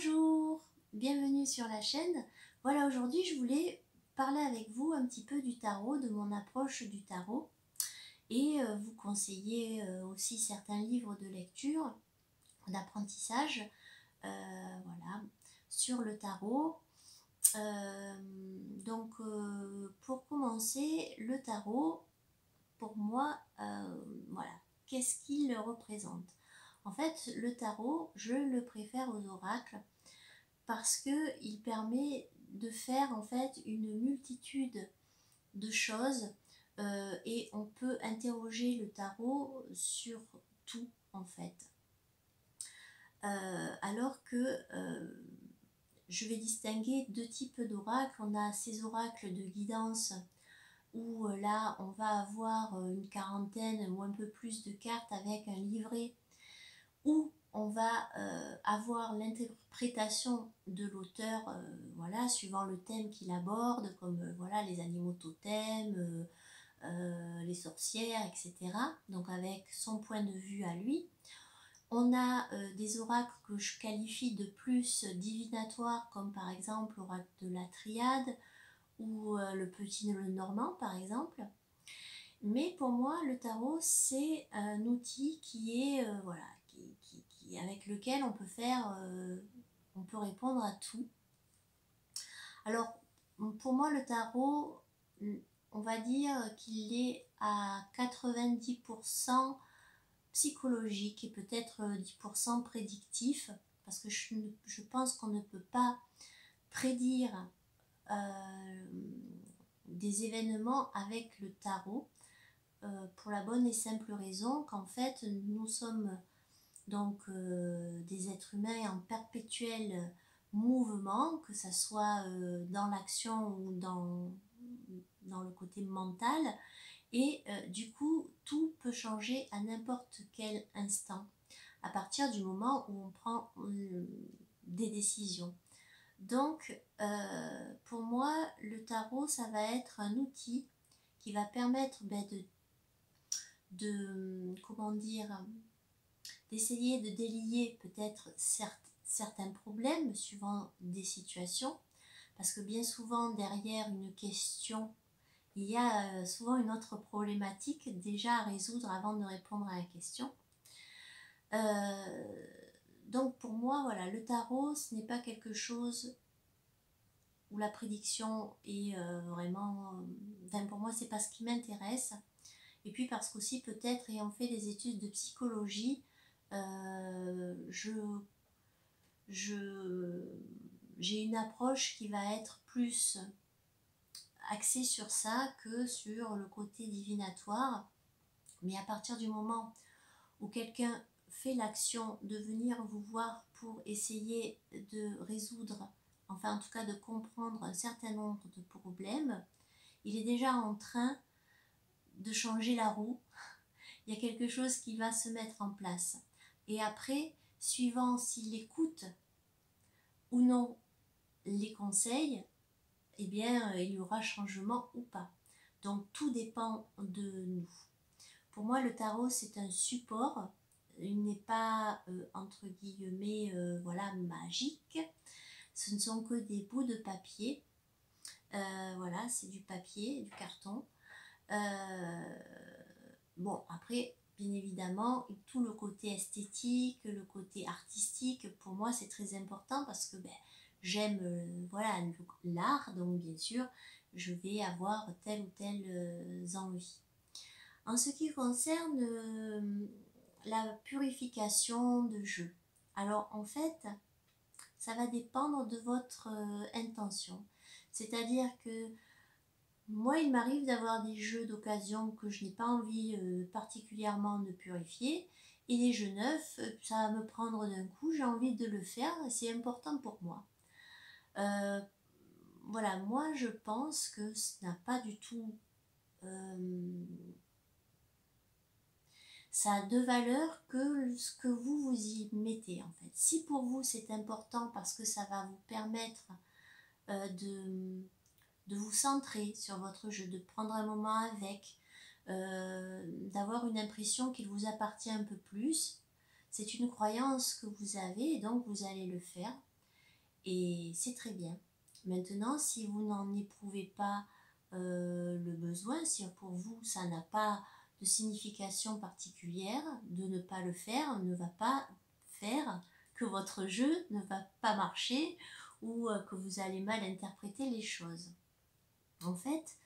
Bonjour, bienvenue sur la chaîne. Voilà, aujourd'hui je voulais parler avec vous un petit peu du tarot, de mon approche du tarot et vous conseiller aussi certains livres de lecture, d'apprentissage, voilà, sur le tarot. Pour commencer, le tarot, pour moi, voilà, qu'est-ce qu'il représente? En fait, le tarot, je le préfère aux oracles parce qu'il permet de faire en fait une multitude de choses et on peut interroger le tarot sur tout en fait. Alors que je vais distinguer deux types d'oracles. On a ces oracles de guidance où là on va avoir une quarantaine ou un peu plus de cartes avec un livret où on va avoir l'interprétation de l'auteur, voilà, suivant le thème qu'il aborde, comme voilà, les animaux totems, les sorcières, etc. Donc avec son point de vue à lui. On a des oracles que je qualifie de plus divinatoires, comme par exemple l'oracle de la Triade ou le petit Normand, par exemple. Mais pour moi, le tarot, c'est un outil qui est, voilà, avec lequel on peut faire, on peut répondre à tout. Alors, pour moi, le tarot, on va dire qu'il est à 90% psychologique et peut-être 10% prédictif, parce que je pense qu'on ne peut pas prédire des événements avec le tarot, pour la bonne et simple raison qu'en fait, nous sommes donc des êtres humains en perpétuel mouvement, que ce soit dans l'action ou dans le côté mental, et du coup tout peut changer à n'importe quel instant à partir du moment où on prend des décisions. Donc pour moi le tarot, ça va être un outil qui va permettre comment dire, d'essayer de délier peut-être certains problèmes suivant des situations, parce que bien souvent derrière une question, il y a souvent une autre problématique déjà à résoudre avant de répondre à la question. Donc pour moi, voilà, le tarot, ce n'est pas quelque chose où la prédiction est vraiment... Enfin, pour moi, c'est pas ce qui m'intéresse. Et puis parce qu'aussi peut-être ayant fait des études de psychologie, j'ai une approche qui va être plus axée sur ça que sur le côté divinatoire. Mais à partir du moment où quelqu'un fait l'action de venir vous voir pour essayer de résoudre, enfin en tout cas de comprendre un certain nombre de problèmes, il est déjà en train de changer la roue. Il y a quelque chose qui va se mettre en place. Et après, suivant s'il écoute ou non les conseils, eh bien, il y aura changement ou pas. Donc, tout dépend de nous. Pour moi, le tarot, c'est un support. Il n'est pas, entre guillemets, voilà, magique. Ce ne sont que des bouts de papier. Voilà, c'est du papier, du carton. Bon, après, bien évidemment, tout le côté esthétique, le côté artistique, pour moi, c'est très important parce que j'aime voilà, l'art, donc bien sûr, je vais avoir telle ou telle envie. En ce qui concerne la purification de jeu, alors en fait, ça va dépendre de votre intention. C'est-à-dire que moi, il m'arrive d'avoir des jeux d'occasion que je n'ai pas envie particulièrement de purifier. Et les jeux neufs, ça va me prendre d'un coup, j'ai envie de le faire, c'est important pour moi. Voilà, moi je pense que ce n'a pas du tout... ça a de valeur que ce que vous y mettez en fait. Si pour vous c'est important parce que ça va vous permettre de vous centrer sur votre jeu, de prendre un moment avec, d'avoir une impression qu'il vous appartient un peu plus. C'est une croyance que vous avez et donc vous allez le faire. Et c'est très bien. Maintenant, si vous n'en éprouvez pas le besoin, si pour vous ça n'a pas de signification particulière, de ne pas le faire ne va pas faire que votre jeu ne va pas marcher ou que vous allez mal interpréter les choses. En fait,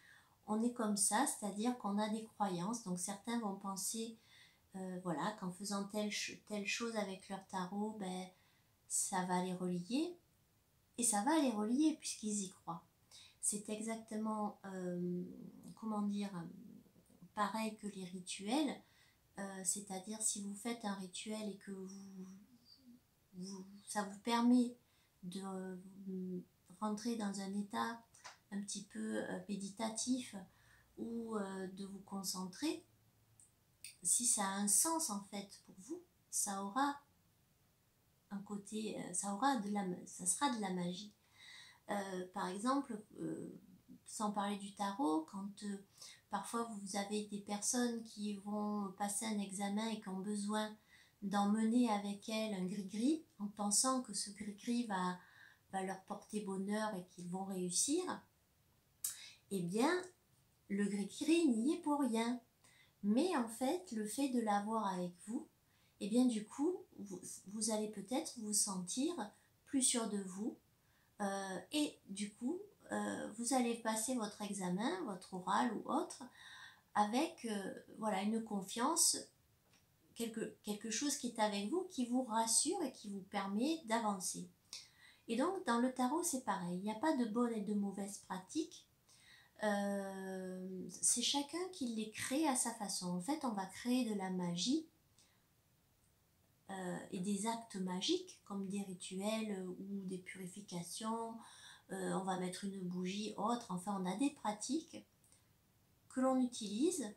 on est comme ça, c'est-à-dire qu'on a des croyances. Donc certains vont penser, voilà, qu'en faisant telle chose avec leur tarot, ben, ça va les relier. Et ça va les relier puisqu'ils y croient. C'est exactement, comment dire, pareil que les rituels. C'est-à-dire si vous faites un rituel et que ça vous permet de rentrer dans un état un petit peu méditatif ou de vous concentrer, si ça a un sens en fait pour vous, ça aura un côté, ça sera de la magie. Par exemple, sans parler du tarot, quand parfois vous avez des personnes qui vont passer un examen et qui ont besoin d'emmener avec elles un gris-gris en pensant que ce gris-gris va leur porter bonheur et qu'ils vont réussir, eh bien, le gris-gris n'y est pour rien. Mais en fait, le fait de l'avoir avec vous, eh bien du coup, vous allez peut-être vous sentir plus sûr de vous, et du coup, vous allez passer votre examen, votre oral ou autre, avec voilà, une confiance, quelque chose qui est avec vous, qui vous rassure et qui vous permet d'avancer. Et donc, dans le tarot, c'est pareil. Il n'y a pas de bonnes et de mauvaises pratiques. C'est chacun qui les crée à sa façon. En fait, on va créer de la magie et des actes magiques, comme des rituels ou des purifications. On va mettre une bougie, autre. Enfin, on a des pratiques que l'on utilise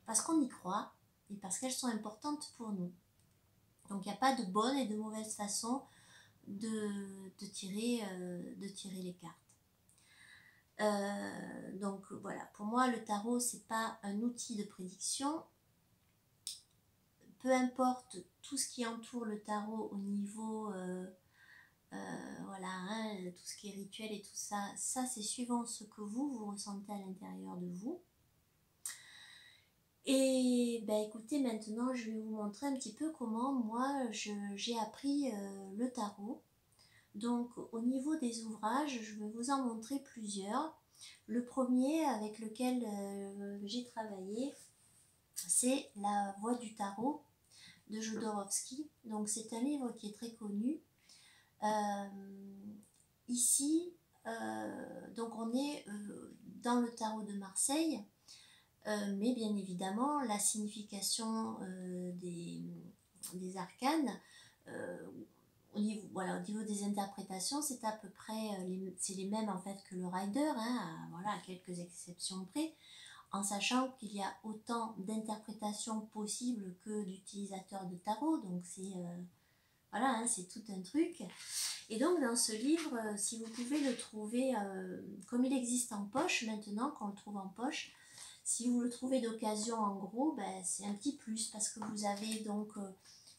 parce qu'on y croit et parce qu'elles sont importantes pour nous. Donc il n'y a pas de bonne et de mauvaise façon de tirer les cartes. Donc voilà, pour moi le tarot c'est pas un outil de prédiction. Peu importe tout ce qui entoure le tarot au niveau voilà, hein, tout ce qui est rituel et tout ça, ça c'est suivant ce que vous ressentez à l'intérieur de vous. Et ben écoutez, maintenant je vais vous montrer un petit peu comment moi j'ai appris le tarot. Donc au niveau des ouvrages, je vais vous en montrer plusieurs. Le premier avec lequel j'ai travaillé, c'est La Voix du Tarot de Jodorowsky. Donc c'est un livre qui est très connu. Ici, donc on est dans le tarot de Marseille. Mais bien évidemment, la signification des arcanes, au niveau des interprétations, c'est à peu près c'est les mêmes en fait que le rider, hein, voilà, à quelques exceptions près, en sachant qu'il y a autant d'interprétations possibles que d'utilisateurs de tarot, donc c'est voilà, hein, c'est tout un truc. Et donc dans ce livre, si vous pouvez le trouver, comme il existe en poche maintenant, qu'on le trouve en poche, si vous le trouvez d'occasion en gros, ben, c'est un petit plus parce que vous avez donc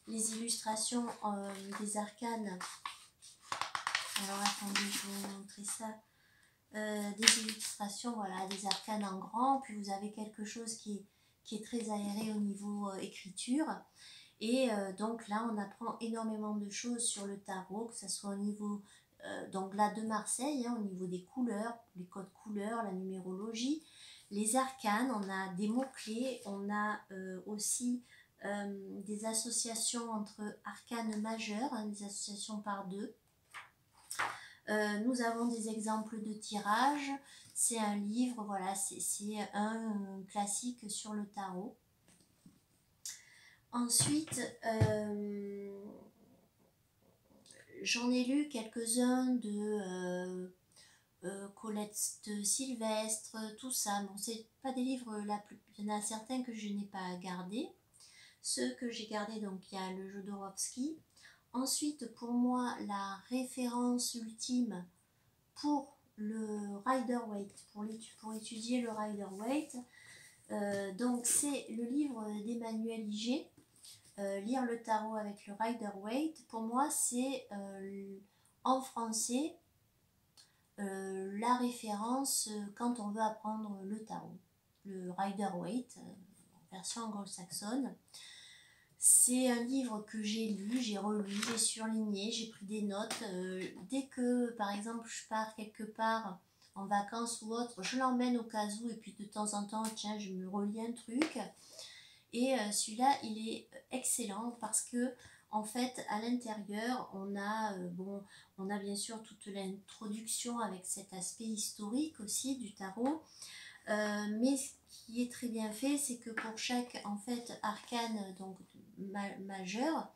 les illustrations des arcanes. Alors attendez, je vais vous montrer ça. Des illustrations, voilà, des arcanes en grand, puis vous avez quelque chose qui est très aéré au niveau écriture. Et donc là, on apprend énormément de choses sur le tarot, que ce soit au niveau donc là de Marseille, hein, au niveau des couleurs, les codes couleurs, la numérologie, les arcanes, on a des mots-clés, on a aussi des associations entre arcanes majeures, hein, des associations par deux. Nous avons des exemples de tirages, c'est un livre, voilà, c'est un classique sur le tarot. Ensuite, j'en ai lu quelques-uns de Colette Sylvestre, tout ça. Bon, c'est pas des livres, il y en a certains que je n'ai pas gardés. Ceux que j'ai gardés, donc il y a le Jodorowsky. Ensuite, pour moi, la référence ultime pour le Rider-Waite, pour étudier le Rider-Waite, donc c'est le livre d'Emmanuel Iger, Lire le tarot avec le Rider-Waite. Pour moi, c'est en français la référence quand on veut apprendre le tarot, le Rider-Waite, version anglo-saxonne. C'est un livre que j'ai lu, j'ai relu, j'ai surligné, j'ai pris des notes. Dès que, par exemple, je pars quelque part en vacances ou autre, je l'emmène au cas où et puis de temps en temps, tiens, je me relis un truc. Et celui-là, il est excellent parce que, en fait, à l'intérieur, on a bien sûr toute l'introduction avec cet aspect historique aussi du tarot. Mais ce qui est très bien fait, c'est que pour chaque en fait arcane donc majeur,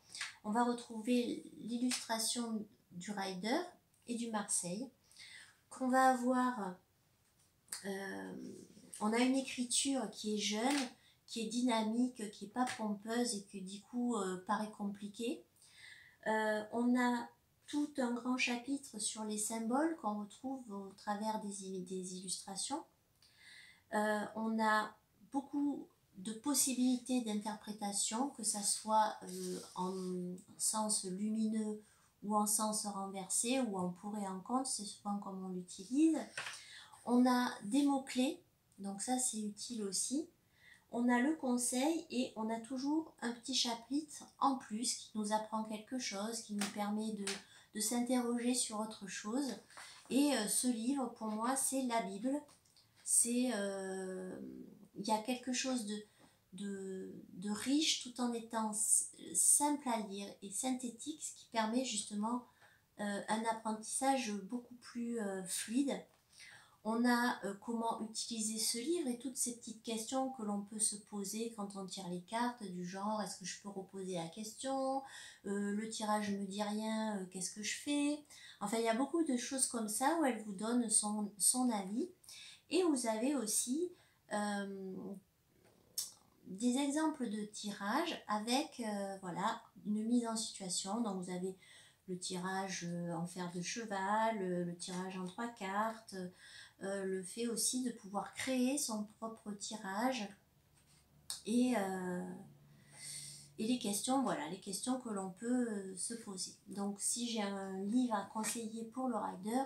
on va retrouver l'illustration du Rider et du Marseille. Qu'on va avoir, on a une écriture qui est jeune, qui est dynamique, qui n'est pas pompeuse et qui du coup paraît compliquée. On a tout un grand chapitre sur les symboles qu'on retrouve au travers des illustrations. On a beaucoup de possibilités d'interprétation, que ça soit en sens lumineux ou en sens renversé ou en pour et en contre, c'est souvent comme on l'utilise. On a des mots-clés, donc ça c'est utile aussi. On a le conseil et on a toujours un petit chapitre en plus qui nous apprend quelque chose, qui nous permet de s'interroger sur autre chose. Et ce livre, pour moi, c'est la Bible. Il y a quelque chose de riche tout en étant simple à lire et synthétique, ce qui permet justement un apprentissage beaucoup plus fluide. On a comment utiliser ce livre et toutes ces petites questions que l'on peut se poser quand on tire les cartes, du genre est-ce que je peux reposer la question, le tirage ne me dit rien, qu'est-ce que je fais. Enfin, il y a beaucoup de choses comme ça où elle vous donne son avis. Et vous avez aussi des exemples de tirage avec voilà, une mise en situation. Donc vous avez le tirage en fer de cheval, le tirage en 3 cartes, le fait aussi de pouvoir créer son propre tirage et les questions, voilà, les questions que l'on peut se poser. Donc si j'ai un livre à conseiller pour le rider,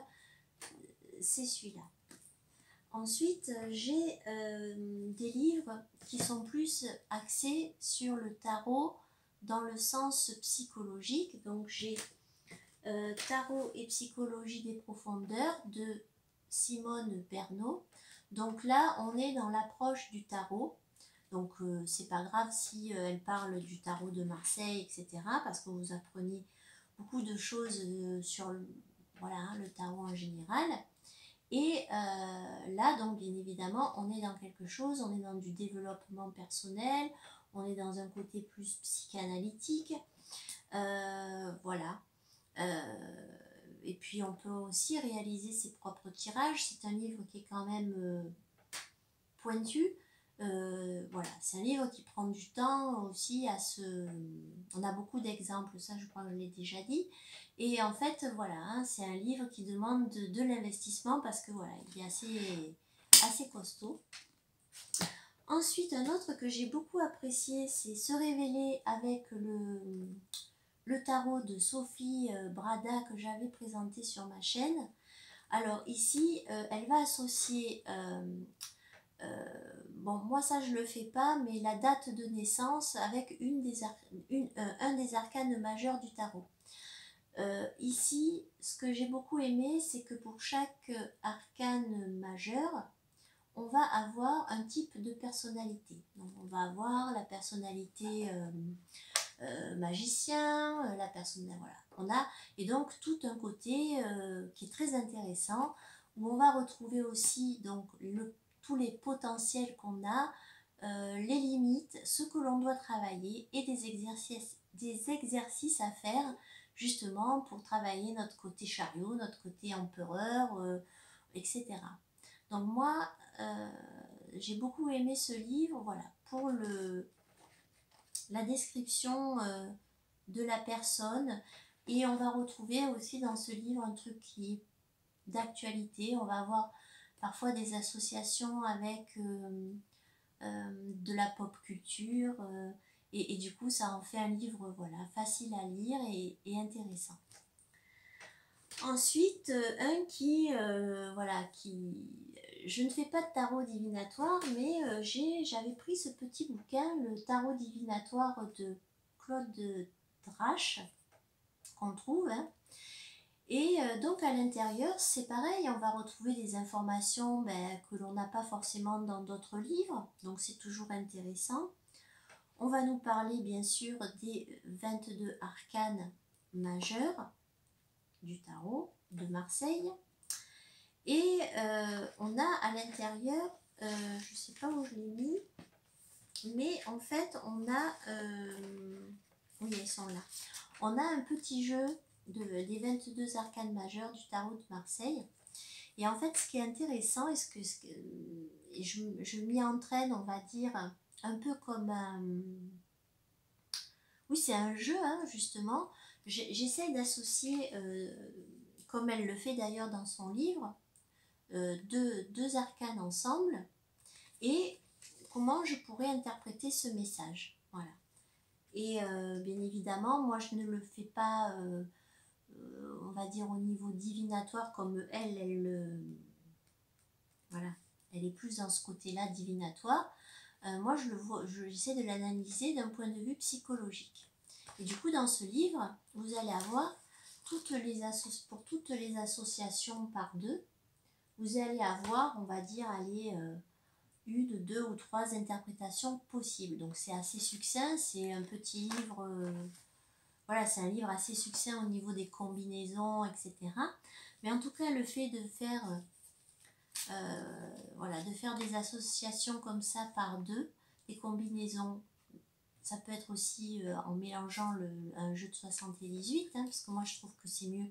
c'est celui-là. Ensuite, j'ai des livres qui sont plus axés sur le tarot dans le sens psychologique. Donc j'ai Tarot et psychologie des profondeurs de Simone Pernot. Donc là, on est dans l'approche du tarot. Donc c'est pas grave si elle parle du tarot de Marseille, etc. Parce que vous apprenez beaucoup de choses sur le tarot en général. Et là, donc, bien évidemment, on est dans quelque chose, on est dans du développement personnel, on est dans un côté plus psychanalytique, voilà. Et puis, on peut aussi réaliser ses propres tirages. C'est un livre qui est quand même pointu. Voilà, c'est un livre qui prend du temps aussi à se... On a beaucoup d'exemples, ça je crois que je l'ai déjà dit. Et en fait, voilà, hein, c'est un livre qui demande de l'investissement parce que voilà, il est assez costaud. Ensuite, un autre que j'ai beaucoup apprécié, c'est Se révéler avec le tarot de Sophie Brada que j'avais présenté sur ma chaîne. Alors ici, elle va associer... bon, moi ça je le fais pas, mais la date de naissance avec un des arcanes majeurs du tarot. Ici, ce que j'ai beaucoup aimé, c'est que pour chaque arcane majeur, on va avoir un type de personnalité. Donc, on va avoir la personnalité magicien, la personnalité, voilà. On a, et donc tout un côté qui est très intéressant, où on va retrouver aussi donc tous les potentiels qu'on a, les limites, ce que l'on doit travailler et des exercices à faire justement pour travailler notre côté chariot, notre côté empereur, etc. Donc moi, j'ai beaucoup aimé ce livre, voilà, pour la description de la personne. Et on va retrouver aussi dans ce livre un truc qui est d'actualité. On va avoir parfois des associations avec de la pop culture et du coup ça en fait un livre voilà, facile à lire et intéressant. Ensuite, un qui, voilà, je ne fais pas de tarot divinatoire, mais j'avais pris ce petit bouquin, le tarot divinatoire de Claude Drache, qu'on trouve, hein. Et donc à l'intérieur, c'est pareil, on va retrouver des informations que l'on n'a pas forcément dans d'autres livres, donc c'est toujours intéressant. On va nous parler bien sûr des 22 arcanes majeurs du tarot de Marseille. Et on a à l'intérieur, je ne sais pas où je l'ai mis, mais en fait on a, oui elles sont là, on a un petit jeu des 22 arcanes majeurs du tarot de Marseille. Et en fait ce qui est intéressant, et je m'y entraîne, on va dire, un peu comme un... Oui, c'est un jeu, hein, justement. J'essaie d'associer, comme elle le fait d'ailleurs dans son livre, deux arcanes ensemble et comment je pourrais interpréter ce message. Voilà. Et bien évidemment, moi je ne le fais pas, on va dire au niveau divinatoire comme elle, voilà, elle est plus dans ce côté-là divinatoire. Moi j'essaie de l'analyser d'un point de vue psychologique. Et du coup, dans ce livre, vous allez avoir pour toutes les associations par deux, vous allez avoir, on va dire, une, deux ou trois interprétations possibles. Donc c'est assez succinct, c'est un petit livre, voilà, c'est un livre assez succinct au niveau des combinaisons, etc. Mais en tout cas, le fait de faire, voilà, de faire des associations comme ça par deux, des combinaisons, ça peut être aussi en mélangeant un jeu de 78, hein, parce que moi je trouve que c'est mieux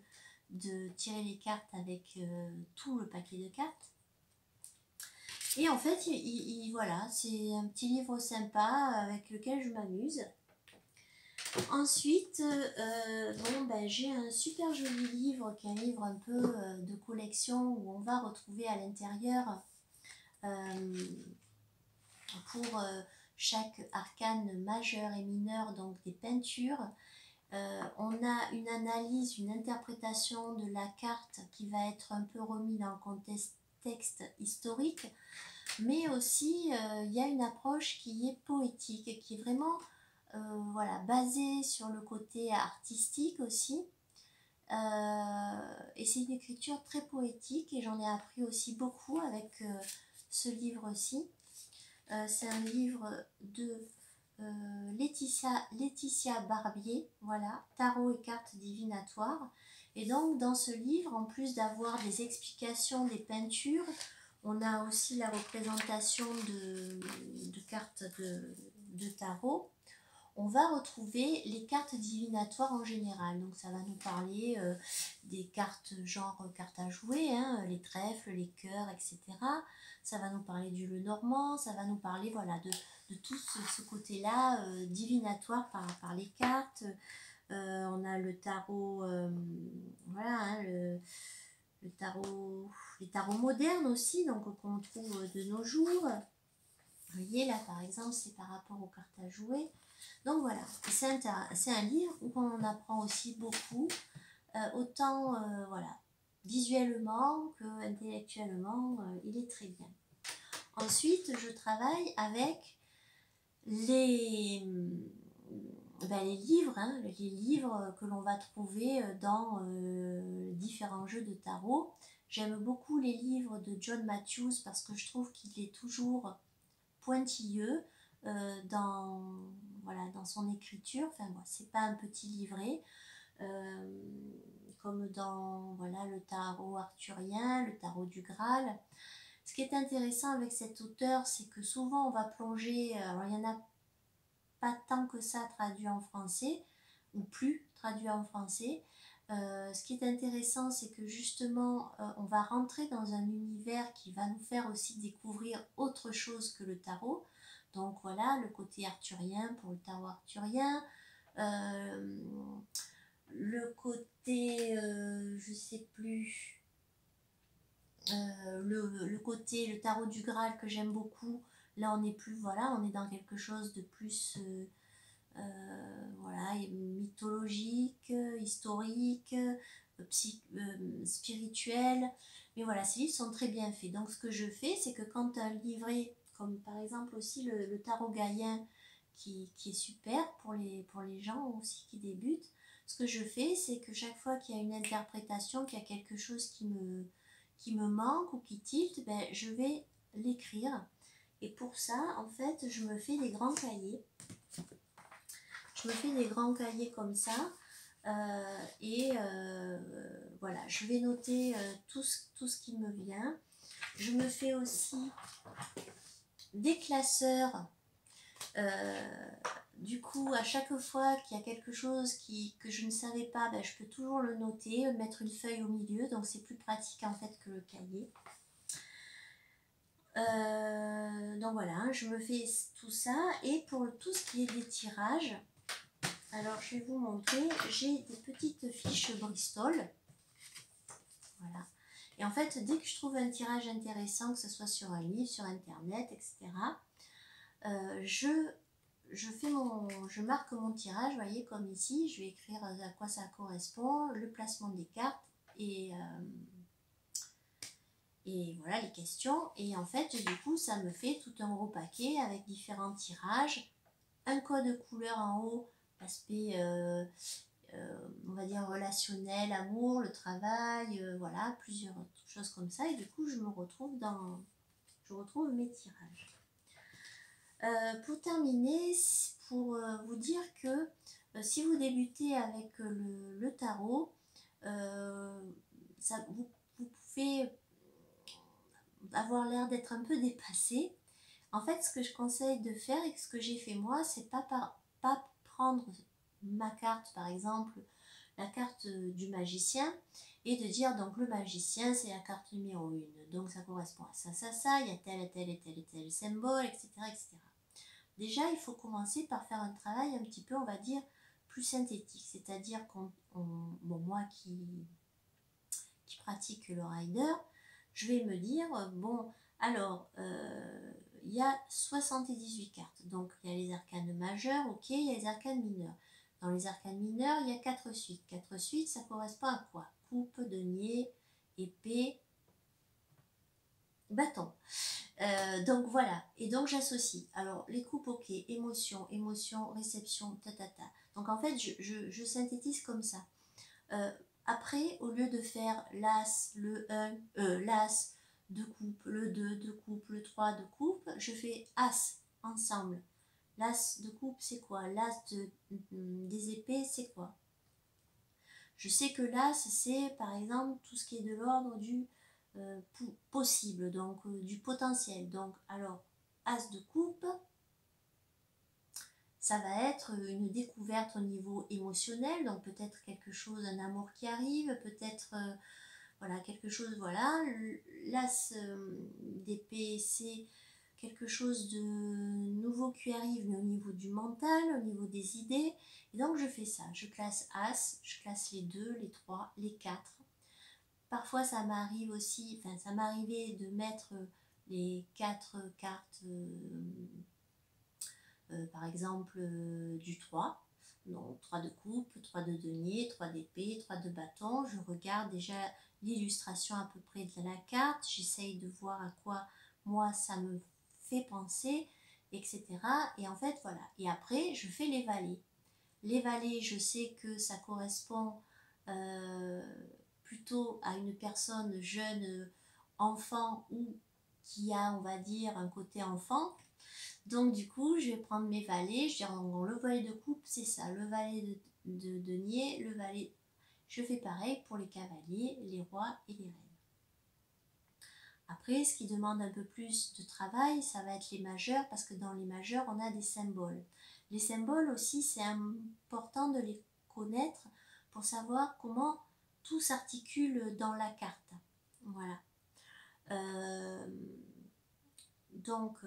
de tirer les cartes avec tout le paquet de cartes. Et en fait, voilà, c'est un petit livre sympa avec lequel je m'amuse. Ensuite, j'ai un super joli livre qui est un livre un peu de collection où on va retrouver à l'intérieur pour chaque arcane majeur et mineur, donc des peintures. On a une analyse, une interprétation de la carte qui va être un peu remis dans le contexte historique, mais aussi il y a une approche qui est poétique, qui est vraiment voilà, basée sur le côté artistique aussi. Et c'est une écriture très poétique et j'en ai appris aussi beaucoup avec ce livre-ci. C'est un livre de Laetitia Barbier, voilà, Tarot et cartes divinatoires. Et donc dans ce livre, en plus d'avoir des explications des peintures, on a aussi la représentation de cartes de tarot. On va retrouver les cartes divinatoires en général. Donc ça va nous parler des cartes genre cartes à jouer, hein, les trèfles, les cœurs, etc. Ça va nous parler du Lenormand, ça va nous parler voilà, de tout ce côté-là divinatoire par les cartes. On a le tarot, voilà, hein, le tarot, les tarots modernes aussi, donc qu'on trouve de nos jours. Vous voyez là par exemple, c'est par rapport aux cartes à jouer. Donc voilà, c'est un livre où on apprend aussi beaucoup, autant voilà, visuellement que intellectuellement, il est très bien. Ensuite, je travaille avec les livres, hein, les livres que l'on va trouver dans différents jeux de tarot. J'aime beaucoup les livres de John Matthews parce que je trouve qu'il est toujours pointilleux voilà, dans son écriture. Enfin, bon, c'est pas un petit livret. Comme dans voilà, le tarot arthurien, le tarot du Graal. Ce qui est intéressant avec cet auteur, c'est que souvent on va plonger, alors il n'y en a pas tant que ça traduit en français, ou plus traduit en français. Ce qui est intéressant, c'est que justement, on va rentrer dans un univers qui va nous faire aussi découvrir autre chose que le tarot. Donc voilà, le côté arthurien pour le tarot arthurien, le côté, je sais plus, le côté, le tarot du Graal que j'aime beaucoup. Là, on est plus, voilà, on est dans quelque chose de plus, voilà, mythologique, historique, spirituels. Mais voilà, ces livres sont très bien faits. Donc ce que je fais, c'est que quand un livret, comme par exemple aussi le tarot gaïen, qui est super pour les gens aussi qui débutent, ce que je fais, c'est que chaque fois qu'il y a une interprétation, qu'il y a quelque chose qui me manque ou qui tilte, ben, je vais l'écrire. Et pour ça, en fait, je me fais des grands cahiers. Je me fais des grands cahiers comme ça. Voilà, je vais noter tout ce qui me vient. Je me fais aussi des classeurs. Du coup, à chaque fois qu'il y a quelque chose que je ne savais pas, ben, je peux toujours le noter, mettre une feuille au milieu, donc c'est plus pratique en fait que le cahier. Donc voilà, je me fais tout ça. Et pour tout ce qui est des tirages, alors je vais vous montrer, j'ai des petites fiches Bristol. Voilà. Et en fait, dès que je trouve un tirage intéressant, que ce soit sur un livre, sur internet, etc., je marque mon tirage, vous voyez, comme ici, je vais écrire à quoi ça correspond, le placement des cartes et voilà les questions. Et en fait, du coup, ça me fait tout un gros paquet avec différents tirages, un code couleur en haut, l'aspect, on va dire, relationnel, amour, le travail, voilà, plusieurs choses comme ça. Et du coup, je retrouve mes tirages. Pour terminer, pour vous dire que si vous débutez avec le tarot, vous pouvez avoir l'air d'être un peu dépassé. En fait, ce que je conseille de faire et ce que j'ai fait moi, c'est pas prendre ma carte, par exemple, la carte du magicien, et de dire donc le magicien c'est la carte numéro 1, donc ça correspond à ça, il y a tel et tel symbole, etc., etc. Déjà, il faut commencer par faire un travail un petit peu, on va dire, plus synthétique, c'est-à-dire moi qui pratique le rider, je vais me dire, bon, alors, il y a 78 cartes, donc il y a les arcanes majeures, ok, il y a les arcanes mineurs. Dans les arcanes mineurs, il y a 4 suites. 4 suites, ça correspond à quoi? Coupe, denier, épée, bâton. Donc voilà, et donc j'associe. Alors les coupes, ok, émotion, réception, ta. Donc en fait, je synthétise comme ça. Après, au lieu de faire l'as, l'as, 2 coupes, le 2, 2 coupes, le 3, 2 coupes, je fais as ensemble. L'as de coupe, c'est quoi? L'as des épées, c'est quoi? Je sais que l'as, c'est par exemple tout ce qui est de l'ordre du possible, donc du potentiel. Donc, alors, as de coupe, ça va être une découverte au niveau émotionnel, donc peut-être quelque chose, un amour qui arrive, peut-être voilà, quelque chose, voilà. L'as d'épée, c'est quelque chose de nouveau qui arrive, mais au niveau du mental, au niveau des idées. Et donc je fais ça, je classe as, je classe les 2, les 3, les 4. Parfois ça m'arrive aussi, enfin ça m'arrivait de mettre les 4 cartes, par exemple du 3. Donc 3 de coupe, 3 de denier, 3 d'épée, 3 de bâton. Je regarde déjà l'illustration à peu près de la carte, j'essaye de voir à quoi moi ça me fait penser, etc. Et en fait voilà, et après je fais les valets. Les valets, je sais que ça correspond plutôt à une personne jeune, enfant, ou qui a, on va dire, un côté enfant. Donc du coup, je vais prendre mes valets, je dirais le valet de coupe, c'est ça, le valet de denier, le valet. Je fais pareil pour les cavaliers, les rois et les reines. Après, ce qui demande un peu plus de travail, ça va être les majeurs, parce que dans les majeurs, on a des symboles. Les symboles aussi, c'est important de les connaître pour savoir comment tout s'articule dans la carte. Voilà. Donc,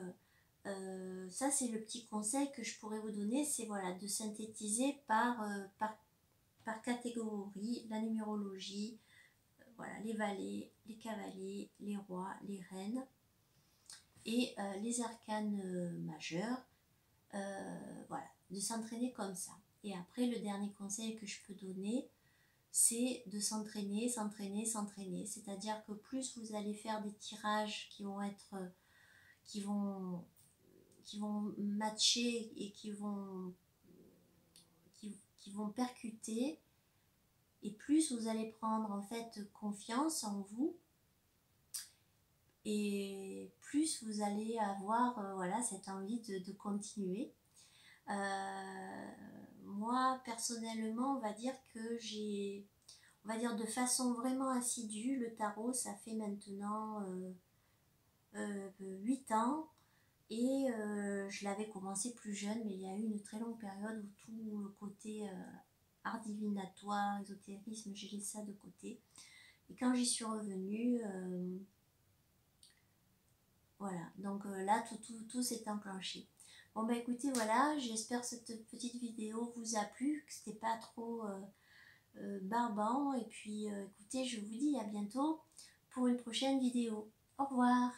ça, c'est le petit conseil que je pourrais vous donner, c'est voilà, de synthétiser par catégorie, la numérologie, voilà, les valets, les cavaliers, les rois, les reines et les arcanes majeurs. Voilà, de s'entraîner comme ça. Et après, le dernier conseil que je peux donner, c'est de s'entraîner, s'entraîner, s'entraîner. C'est-à-dire que plus vous allez faire des tirages qui vont être, qui vont matcher et qui vont percuter, et plus vous allez prendre en fait confiance en vous, et plus vous allez avoir voilà, cette envie de continuer. Moi personnellement, on va dire que on va dire de façon vraiment assidue, le tarot, ça fait maintenant 8 ans. Et je l'avais commencé plus jeune, mais il y a eu une très longue période où tout le côté art divinatoire, ésotérisme, j'ai laissé ça de côté. Et quand j'y suis revenue, voilà, donc là tout s'est enclenché. Bon bah écoutez, voilà, j'espère que cette petite vidéo vous a plu, que c'était pas trop barbant. Et puis écoutez, je vous dis à bientôt pour une prochaine vidéo. Au revoir.